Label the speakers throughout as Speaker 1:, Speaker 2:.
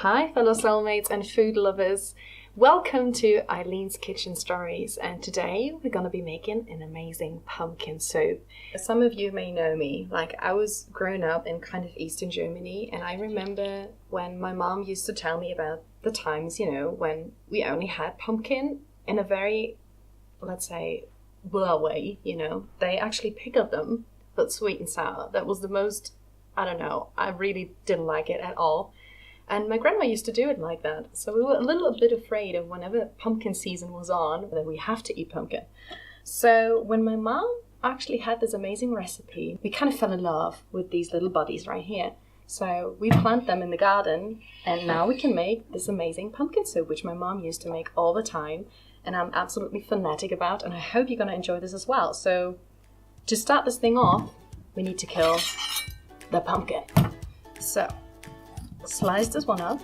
Speaker 1: Hi fellow soulmates and food lovers, welcome to Eileen's Kitchen Stories, and today we're going to be making an amazing pumpkin soup. Some of you may know me, like I was grown up in kind of Eastern Germany, and I remember when my mom used to tell me about the times, when we only had pumpkin in a very, let's say, blah way, they actually pickled them, but sweet and sour. That was the most, I don't know, I really didn't like it at all. And my grandma used to do it like that. So we were a little bit afraid of whenever pumpkin season was on, that we have to eat pumpkin. So when my mom actually had this amazing recipe, we kind of fell in love with these little buddies right here. So we plant them in the garden, and now we can make this amazing pumpkin soup, which my mom used to make all the time. And I'm absolutely fanatic about, and I hope you're going to enjoy this as well. So to start this thing off, we need to kill the pumpkin. So slice this one up.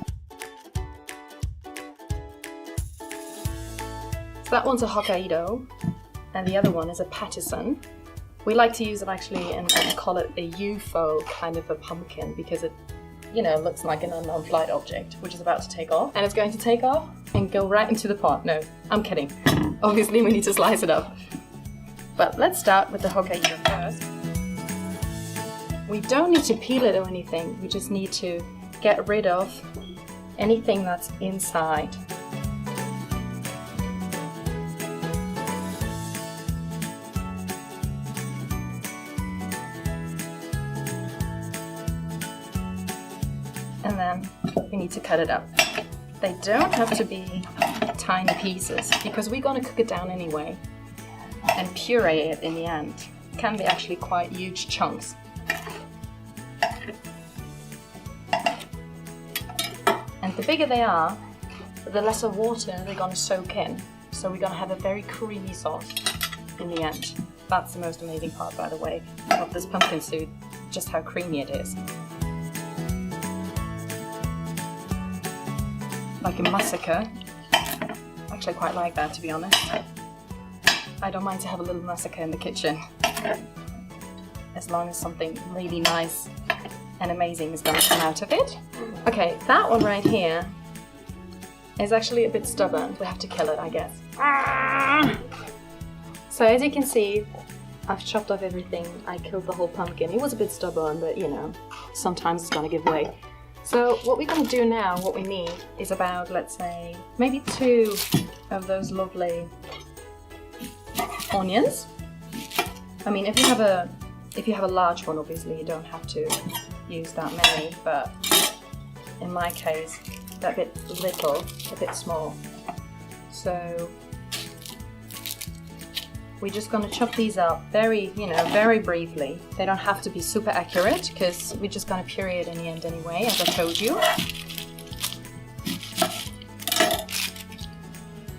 Speaker 1: So that one's a Hokkaido, and the other one is a Pattison. We like to use it actually and call it a UFO kind of a pumpkin because it, looks like an unknown flight object, which is about to take off. And it's going to take off and go right into the pot. No, I'm kidding. Obviously, we need to slice it up. But let's start with the Hokkaido first. We don't need to peel it or anything. We just need to get rid of anything that's inside. And then we need to cut it up. They don't have to be tiny pieces because we're going to cook it down anyway and puree it in the end. It can be actually quite huge chunks. And the bigger they are, the lesser water they're going to soak in. So we're going to have a very creamy sauce in the end. That's the most amazing part, by the way, of this pumpkin soup, just how creamy it is. Like a massacre. I actually quite like that, to be honest. I don't mind to have a little massacre in the kitchen, as long as something really nice and amazing is going to come out of it. Okay, that one right here is actually a bit stubborn. We have to kill it, I guess. So as you can see, I've chopped off everything. I killed the whole pumpkin. It was a bit stubborn, but sometimes it's going to give way. So what we're going to do now, what we need is about, let's say, maybe 2 of those lovely onions. I mean, if you have a large one, obviously you don't have to use that many, but in my case, that bit little, a bit small. So we're just going to chop these up very briefly. They don't have to be super accurate because we're just going to puree it in the end anyway, as I told you.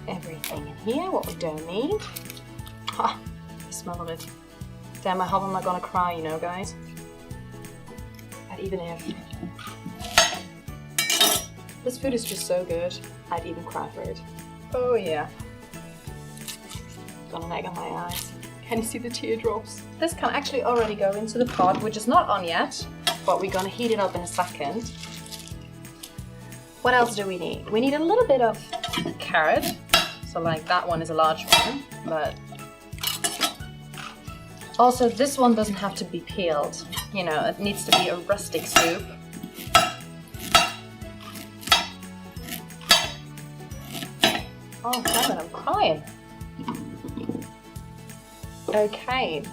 Speaker 1: Everything in here, what we don't need. Ah, the smell of it. Damn, I hope I'm not going to cry, guys. But even if this food is just so good, I'd even cry for it. Oh yeah. Got an egg on my eyes. Can you see the teardrops? This can actually already go into the pot, which is not on yet, but we're gonna heat it up in a second. What else do we need? We need a little bit of carrot. So like that one is a large one, but also this one doesn't have to be peeled. It needs to be a rustic soup. Oh, damn it, I'm crying. Okay,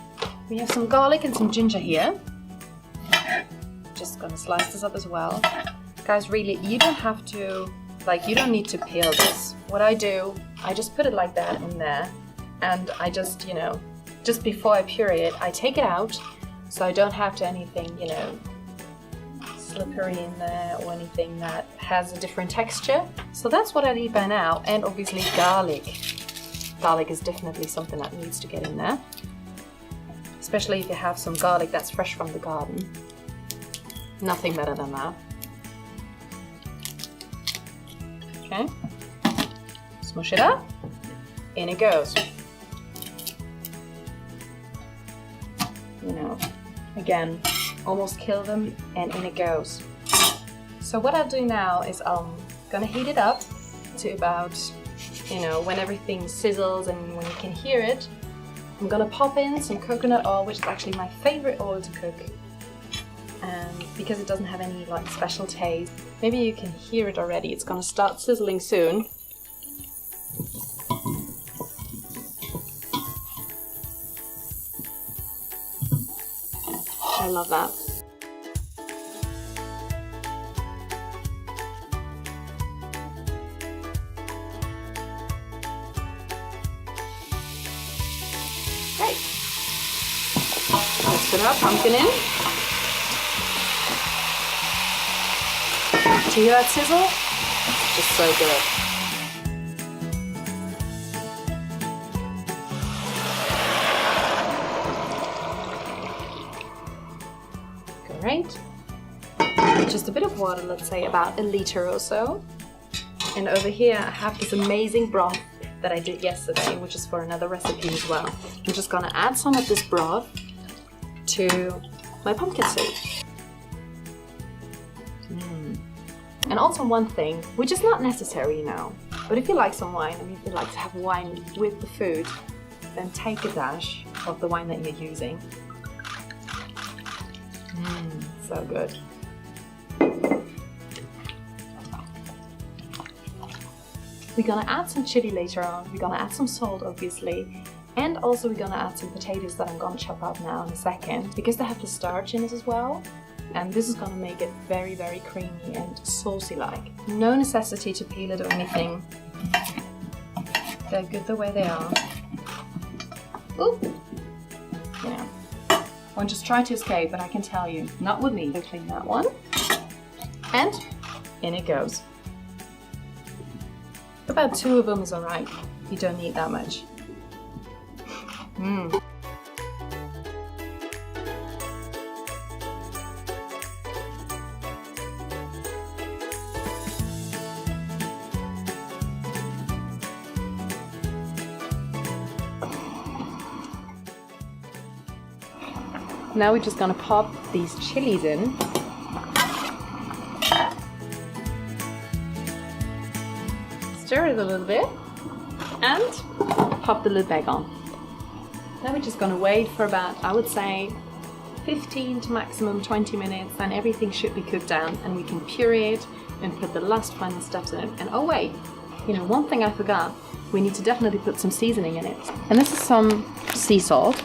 Speaker 1: we have some garlic and some ginger here. Just gonna slice this up as well. Guys, really, you don't have to, you don't need to peel this. What I do, I just put it like that in there, and I just, just before I puree it, I take it out, so I don't have to anything, slippery in there or anything that has a different texture. So that's what I need by now, and obviously garlic. Garlic is definitely something that needs to get in there, especially if you have some garlic that's fresh from the garden. Nothing better than that. Okay, smush it up, in it goes. Again, almost kill them, and in it goes. So what I'll do now is I'm gonna heat it up to about, you know, when everything sizzles and when you can hear it. I'm gonna pop in some coconut oil, which is actually my favorite oil to cook. And because it doesn't have any like special taste, maybe you can hear it already. It's gonna start sizzling soon. I love that. Great. Let's put our pumpkin in. Do you hear that sizzle? Just so good. Great. Just a bit of water, let's say about a liter or so. And over here I have this amazing broth that I did yesterday, which is for another recipe as well. I'm just gonna add some of this broth to my pumpkin soup. And also one thing, which is not necessary, you know, but if you like some wine and if you like to have wine with the food, then take a dash of the wine that you're using. So good. We're gonna add some chili later on. We're gonna add some salt, obviously. And also we're gonna add some potatoes that I'm gonna chop up now in a second, because they have the starch in it as well. And this is gonna make it very, very creamy and saucy-like. No necessity to peel it or anything. They're good the way they are. Oop! Yeah. One just tried to escape, but I can tell you, not with me. So clean that one. And in it goes. About 2 of them is alright. You don't need that much. Now we're just gonna pop these chilies in. Stir it a little bit and pop the lid back on. Now we're just gonna wait for about, I would say, 15 to maximum 20 minutes, and everything should be cooked down and we can puree it and put the last final steps in it. And oh wait, you know, one thing I forgot, we need to definitely put some seasoning in it. And this is some sea salt.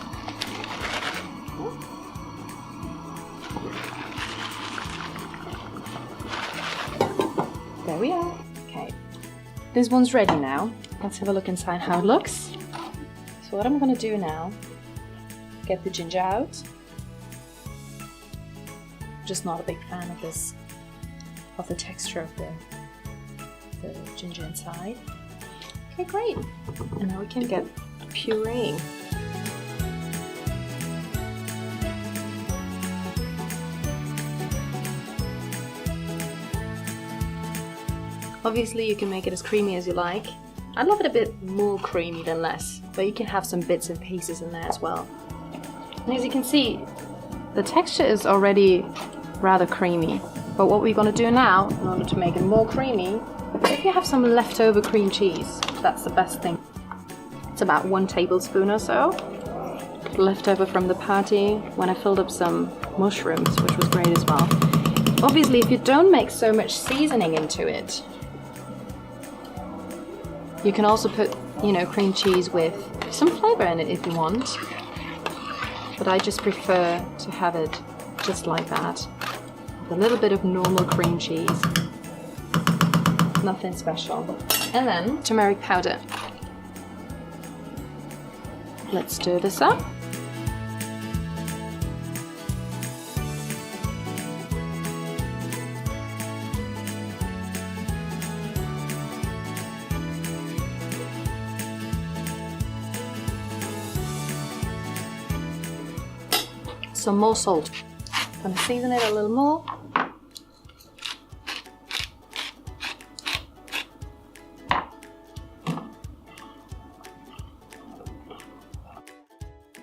Speaker 1: There we are. Okay, this one's ready now. Let's have a look inside how it looks. So what I'm gonna do now, get the ginger out. Just not a big fan of this, of the texture of the ginger inside. Okay, great. And now we can get pureeing. Obviously you can make it as creamy as you like. I love it a bit more creamy than less, but you can have some bits and pieces in there as well. And as you can see, the texture is already rather creamy. But what we're going to do now, in order to make it more creamy, if you have some leftover cream cheese, that's the best thing. It's about 1 tablespoon or so, leftover from the party when I filled up some mushrooms, which was great as well. Obviously, if you don't make so much seasoning into it, you can also put, you know, cream cheese with some flavor in it if you want. But I just prefer to have it just like that. With a little bit of normal cream cheese. Nothing special. And then turmeric powder. Let's stir this up. Some more salt. I'm gonna season it a little more.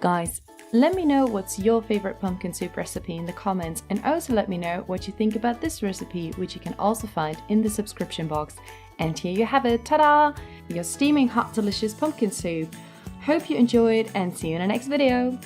Speaker 1: Guys, Let me know what's your favorite pumpkin soup recipe in the comments, and also let me know what you think about this recipe, which you can also find in the subscription box. And here you have it, ta-da! Your steaming hot delicious pumpkin soup. Hope you enjoyed and see you in the next video.